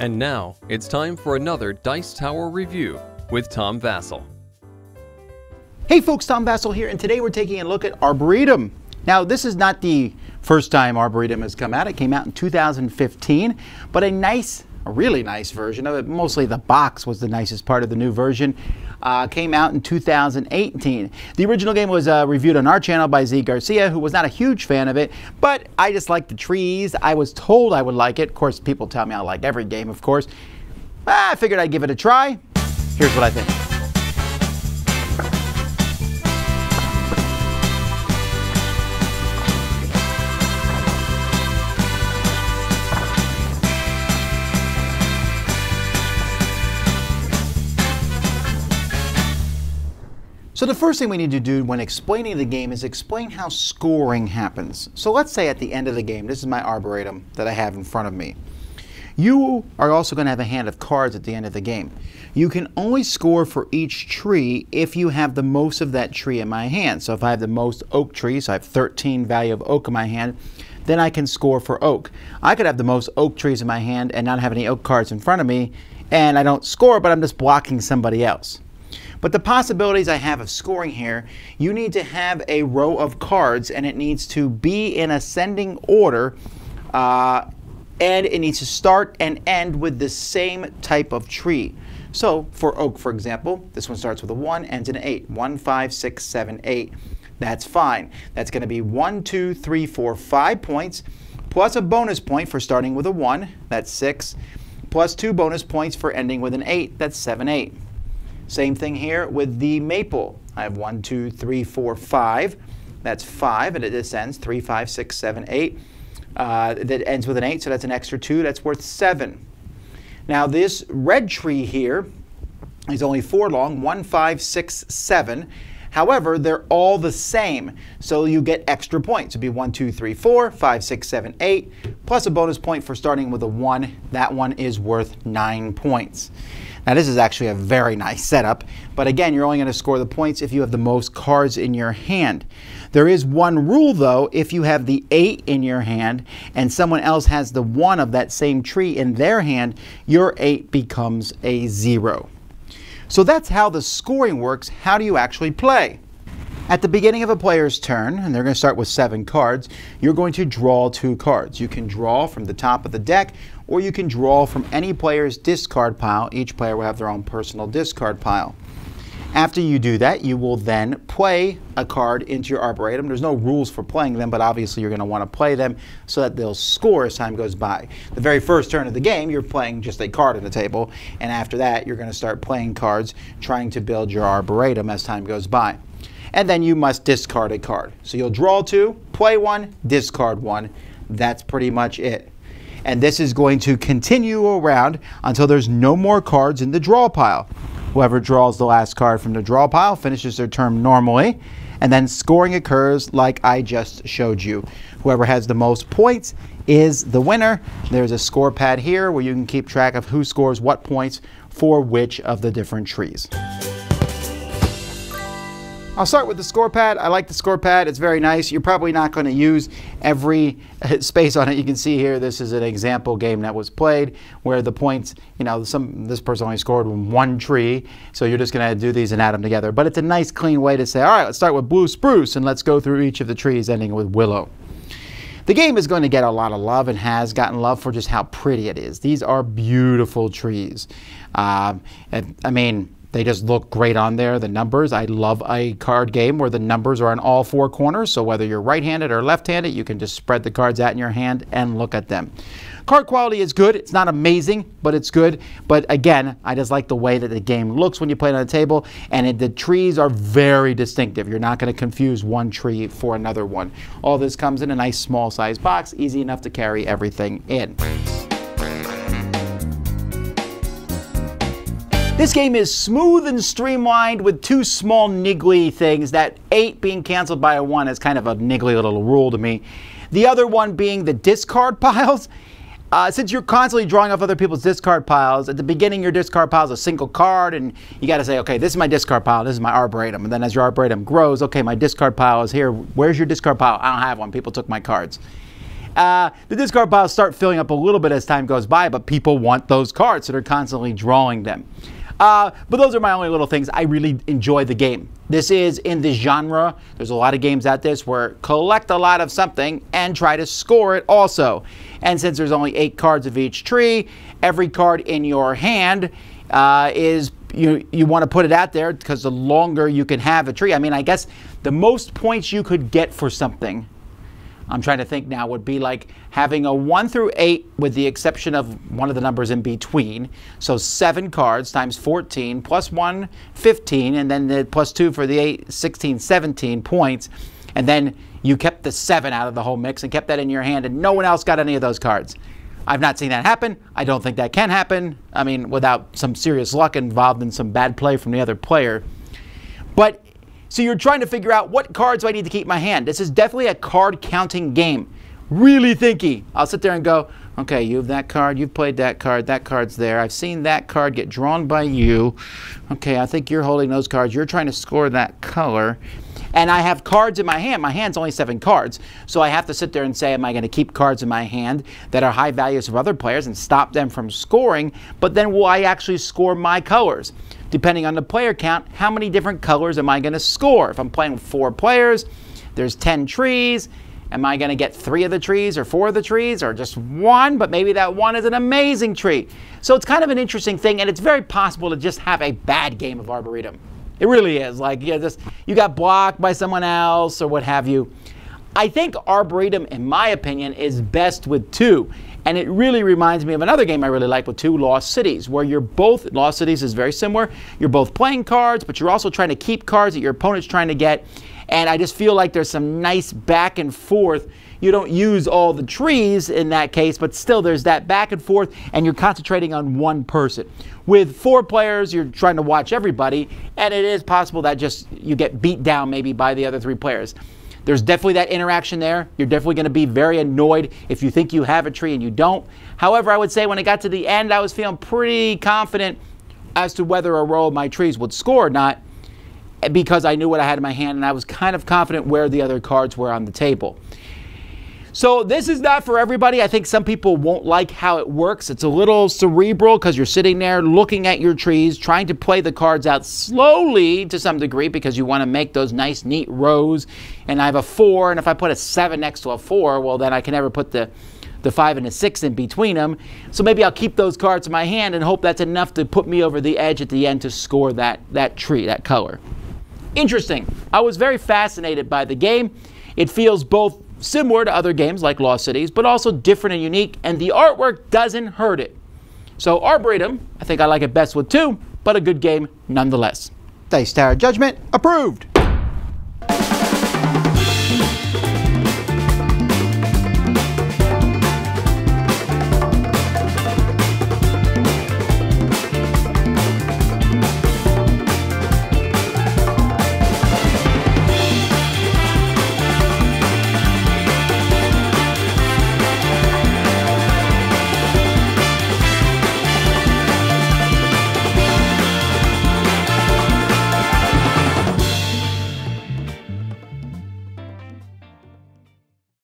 And now, it's time for another Dice Tower review with Tom Vasel. Hey folks, Tom Vasel here, and today we're taking a look at Arboretum. Now, this is not the first time Arboretum has come out. It came out in 2015, but a really nice version of it. Mostly the box was the nicest part of the new version. Came out in 2018. The original game was reviewed on our channel by Z Garcia, who was not a huge fan of it, but I just like the trees. I was told I would like it. Of course, people tell me I like every game, of course. I figured I'd give it a try. Here's what I think. So the first thing we need to do when explaining the game is explain how scoring happens. So let's say at the end of the game, this is my Arboretum that I have in front of me. You are also going to have a hand of cards at the end of the game. You can only score for each tree if you have the most of that tree in my hand. So if I have the most oak trees, so I have 13 value of oak in my hand, then I can score for oak. I could have the most oak trees in my hand and not have any oak cards in front of me, and I don't score, but I'm just blocking somebody else. But the possibilities I have of scoring here, you need to have a row of cards and it needs to be in ascending order and it needs to start and end with the same type of tree. So for oak, for example, this one starts with a 1, ends in an 8. 1, 5, 6, 7, 8. That's fine. That's going to be 1, 2, 3, 4, 5 points plus a bonus point for starting with a 1. That's 6. Plus 2 bonus points for ending with an 8. That's 7, 8. Same thing here with the maple. I have 1, 2, 3, 4, 5. That's 5, and it descends 3, 5, 6, 7, 8. That ends with an 8, so that's an extra 2. That's worth 7. Now this red tree here is only 4 long, 1, 5, 6, 7. However, they're all the same, so you get extra points. It'd be 1, 2, 3, 4, 5, 6, 7, 8, plus a bonus point for starting with a 1. That one is worth 9 points. Now this is actually a very nice setup, but again, you're only going to score the points if you have the most cards in your hand. There is one rule though: if you have the 8 in your hand and someone else has the 1 of that same tree in their hand, your 8 becomes a 0. So that's how the scoring works. How do you actually play? At the beginning of a player's turn, and they're going to start with 7 cards, you're going to draw 2 cards. You can draw from the top of the deck, or you can draw from any player's discard pile. Each player will have their own personal discard pile. After you do that, you will then play a card into your Arboretum. There's no rules for playing them, but obviously you're going to want to play them so that they'll score as time goes by. The very first turn of the game, you're playing just a card on the table, and after that, you're going to start playing cards, trying to build your Arboretum as time goes by. And then you must discard a card. So you'll draw 2, play 1, discard 1. That's pretty much it. And this is going to continue around until there's no more cards in the draw pile. Whoever draws the last card from the draw pile finishes their turn normally, and then scoring occurs like I just showed you. Whoever has the most points is the winner. There's a score pad here where you can keep track of who scores what points for which of the different trees. I'll start with the score pad. I like the score pad. It's very nice. You're probably not going to use every space on it. You can see here, this is an example game that was played where the points, this person only scored 1 tree, so you're just going to do these and add them together. But it's a nice, clean way to say, all right, let's start with blue spruce and let's go through each of the trees ending with willow. The game is going to get a lot of love and has gotten love for just how pretty it is. These are beautiful trees. They just look great on there. The numbers, I love a card game where the numbers are on all 4 corners. So whether you're right-handed or left-handed, you can just spread the cards out in your hand and look at them. Card quality is good. It's not amazing, but it's good. But again, I just like the way that the game looks when you play it on the table. And the trees are very distinctive. You're not going to confuse one tree for another one. All this comes in a nice small size box, easy enough to carry everything in. This game is smooth and streamlined with 2 small niggly things. That 8 being canceled by a 1 is kind of a niggly little rule to me. The other one being the discard piles. Since you're constantly drawing off other people's discard piles, at the beginning your discard pile is a single card, and you got to say, okay, this is my discard pile, this is my Arboretum. And then as your Arboretum grows, okay, my discard pile is here. Where's your discard pile? I don't have one. People took my cards. The discard piles start filling up a little bit as time goes by, but people want those cards, so they're constantly drawing them. But those are my only little things. I really enjoy the game. This is in the genre. There's a lot of games out there where collect a lot of something and try to score it also. And since there's only 8 cards of each tree, every card in your hand is, you want to put it out there because the longer you can have a tree. I mean, I guess the most points you could get for something, I'm trying to think now, would be like having a 1 through 8 with the exception of one of the numbers in between. So 7 cards times 14 plus 1, 15, and then the plus 2 for the 8, 16, 17 points. And then you kept the 7 out of the whole mix and kept that in your hand, and no one else got any of those cards. I've not seen that happen. I don't think that can happen. I mean, without some serious luck involved in some bad play from the other player. But so you're trying to figure out what cards do I need to keep in my hand. This is definitely a card counting game. Really thinky. I'll sit there and go, okay, you have that card, you've played that card's there. I've seen that card get drawn by you. Okay, I think you're holding those cards. You're trying to score that color. And I have cards in my hand. My hand's only 7 cards. So I have to sit there and say, am I going to keep cards in my hand that are high values of other players and stop them from scoring? But then will I actually score my colors? Depending on the player count, how many different colors am I going to score? If I'm playing with 4 players, there's 10 trees. Am I going to get 3 of the trees or 4 of the trees or just 1? But maybe that 1 is an amazing tree. So it's kind of an interesting thing, and it's very possible to just have a bad game of Arboretum. It really is. Like, you got blocked by someone else or what have you. I think Arboretum, in my opinion, is best with 2. And it really reminds me of another game I really like with 2, Lost Cities, where you're both, Lost Cities is very similar. You're both playing cards, but you're also trying to keep cards that your opponent's trying to get. And I just feel like there's some nice back and forth. You don't use all the trees in that case, but still there's that back and forth, and you're concentrating on one person. With 4 players, you're trying to watch everybody, and it is possible that just you get beat down maybe by the other 3 players. There's definitely that interaction there. You're definitely going to be very annoyed if you think you have a tree and you don't. However, I would say when it got to the end, I was feeling pretty confident as to whether a row of my trees would score or not, because I knew what I had in my hand, and I was kind of confident where the other cards were on the table. So this is not for everybody. I think some people won't like how it works. It's a little cerebral because you're sitting there looking at your trees, trying to play the cards out slowly to some degree because you want to make those nice, neat rows. And I have a 4, and if I put a 7 next to a 4, well, then I can never put the 5 and a 6 in between them. So maybe I'll keep those cards in my hand and hope that's enough to put me over the edge at the end to score that tree, that color. Interesting. I was very fascinated by the game. It feels both similar to other games like Lost Cities, but also different and unique, and the artwork doesn't hurt it. So Arboretum, I think I like it best with 2, but a good game nonetheless. Dice Tower Judgment approved.